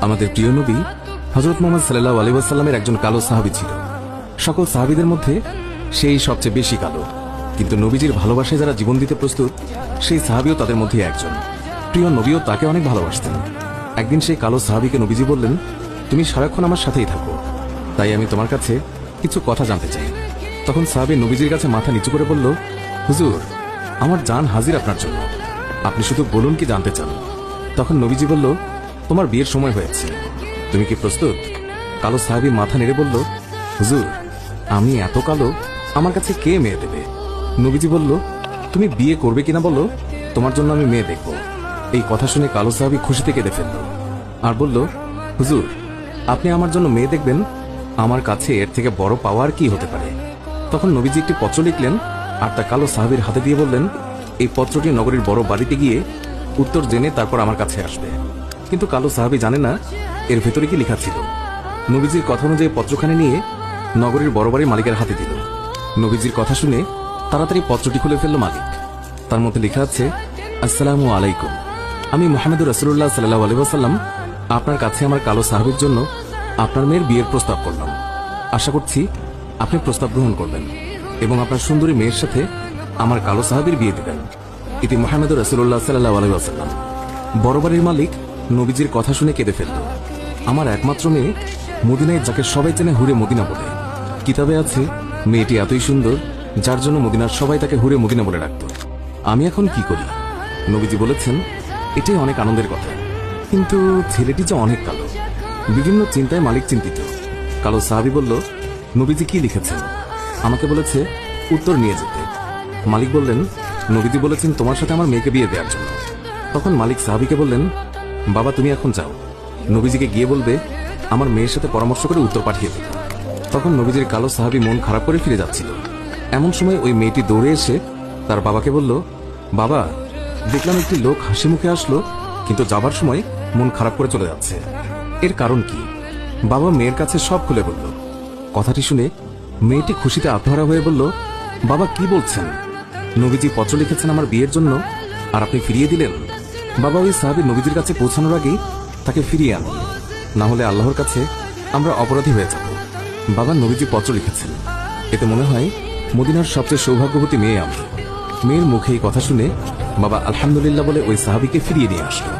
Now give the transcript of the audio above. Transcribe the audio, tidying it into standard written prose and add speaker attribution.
Speaker 1: আমাদের প্রিয় নবী হযরত মুহাম্মদ সাল্লাল্লাহু আলাইহি ওয়াসাল্লামের একজন কালো সাহাবী ছিল। সকল সাহাবীদের মধ্যে সেই সবচেয়ে বেশি কালো, কিন্তু নবীজির ভালোবাসায় যারা জীবন দিতে প্রস্তুত সেই সাহাবীও তাদের মধ্যে একজন। প্রিয় নবীও তাকে অনেক ভালোবাসতেন। একদিন সেই কালো সাহাবীকে নবীজি বললেন, তুমি সারাক্ষণ আমার সাথেই থাকো, তাই আমি তোমার কাছে কিছু কথা জানতে চাই। তখন সাহাবী নবীজির কাছে মাথা নিচু করে বলল, হুজুর, আমার জান হাজির আপনার জন্য, আপনি শুধু বলুন কি জানতে চান। তখন নবীজি বলল, তোমার বিয়ের সময় হয়েছে, তুমি কি প্রস্তুত? কালো সাহাবী মাথা নেড়ে বলল, হুজুর, আমি এত কালো, আমার কাছে কে মেয়ে দেবে? নবীজি বলল, তুমি বিয়ে করবে কিনা বলো, তোমার জন্য আমি মেয়ে দেখব। এই কথা শুনে কালো সাহাবী খুশিতে কেঁদে ফেলল আর বলল, হুজুর, আপনি আমার জন্য মেয়ে দেখবেন, আমার কাছে এর থেকে বড় পাওয়ার কি হতে পারে? তখন নবীজি একটি পত্র লিখলেন আর তা কালো সাহাবীর হাতে দিয়ে বললেন, এই পত্রটি নগরীর বড় বাড়িতে গিয়ে উত্তর জেনে তারপর আমার কাছে আসবে। কিন্তু কালো সাহাবী জানে না এর ভেতরে কি লেখা ছিল। নবীজির কথা অনুযায়ী পত্রখানি নিয়ে নগরীর বড় বাড়ির মালিকের হাতে দিল। নবীজির কথা শুনে তাড়াতাড়ি পত্রটি খুলে ফেলল মালিক। তার মধ্যে লেখা আছে, আসসালামু আলাইকুম, আমি মুহাম্মদুর রাসূলুল্লাহ সাল্লাল্লাহু আলাইহি ওয়াসাল্লাম আপনার কাছে আমার কালো সাহাবীর জন্য আপনার মেয়ের বিয়ের প্রস্তাব করলাম। আশা করছি আপনি প্রস্তাব গ্রহণ করবেন এবং আপনার সুন্দরী মেয়ের সাথে আমার কালো সাহাবীর বিয়ে দেবেন। ইতি মুহাম্মদুর রাসূলুল্লাহ সাল্লাল্লাহু আলাইহি ওয়াসাল্লাম। বড় বাড়ির মালিক নবীজির কথা শুনে কেঁদে ফেলল। আমার একমাত্র মেয়ে, মদিনায় যাকে সবাই চেনে হুরে মদিনা বলে। কিতাবে আছে মেয়েটি এতই সুন্দর যার জন্য মদিনার সবাই তাকে হুরে মদিনা বলে ডাকত। আমি এখন কি করি? নবীজি বলেছেন, এটাই অনেক আনন্দের কথা, কিন্তু ছেলেটি যে অনেক কালো। বিভিন্ন চিন্তায় মালিক চিন্তিত। কালো সাহাবী বলল, নবীজি কি লিখেছেন? আমাকে বলেছে উত্তর নিয়ে যেতে। মালিক বললেন, নবীজি বলেছেন তোমার সাথে আমার মেয়েকে বিয়ে দেওয়ার জন্য। তখন মালিক সাহাবীকে বললেন, বাবা তুমি এখন যাও, নবীজিকে গিয়ে বলবে আমার মেয়ের সাথে পরামর্শ করে উত্তর পাঠিয়ে দেবে। তখন নবীজির কালো সাহাবী মন খারাপ করে ফিরে যাচ্ছিল। এমন সময় ওই মেয়েটি দৌড়ে এসে তার বাবাকে বলল, বাবা, দেখলাম একটি লোক হাসি মুখে আসলো, কিন্তু যাবার সময় মন খারাপ করে চলে যাচ্ছে, এর কারণ কি? বাবা মেয়ের কাছে সব খুলে বলল। কথাটি শুনে মেয়েটি খুশিতে আত্মহারা হয়ে বলল, বাবা কি বলছেন? নবীজি পত্র লিখেছেন আমার বিয়ের জন্য আর আপনি ফিরিয়ে দিলেন? বাবা ওই সাহাবী নবীজির কাছে পৌঁছানোর আগেই তাকে ফিরিয়ে আনুন, না হলে আল্লাহর কাছে আমরা অপরাধী হয়ে যাব। বাবা নবীজি পত্র লিখেছেন, এতে মনে হয় মদিনার সবচেয়ে সৌভাগ্যবতী মেয়ে আমি। মেয়ের মুখে এই কথা শুনে বাবা আলহামদুলিল্লাহ বলে ওই সাহাবীকে ফিরিয়ে নিয়ে আসলো।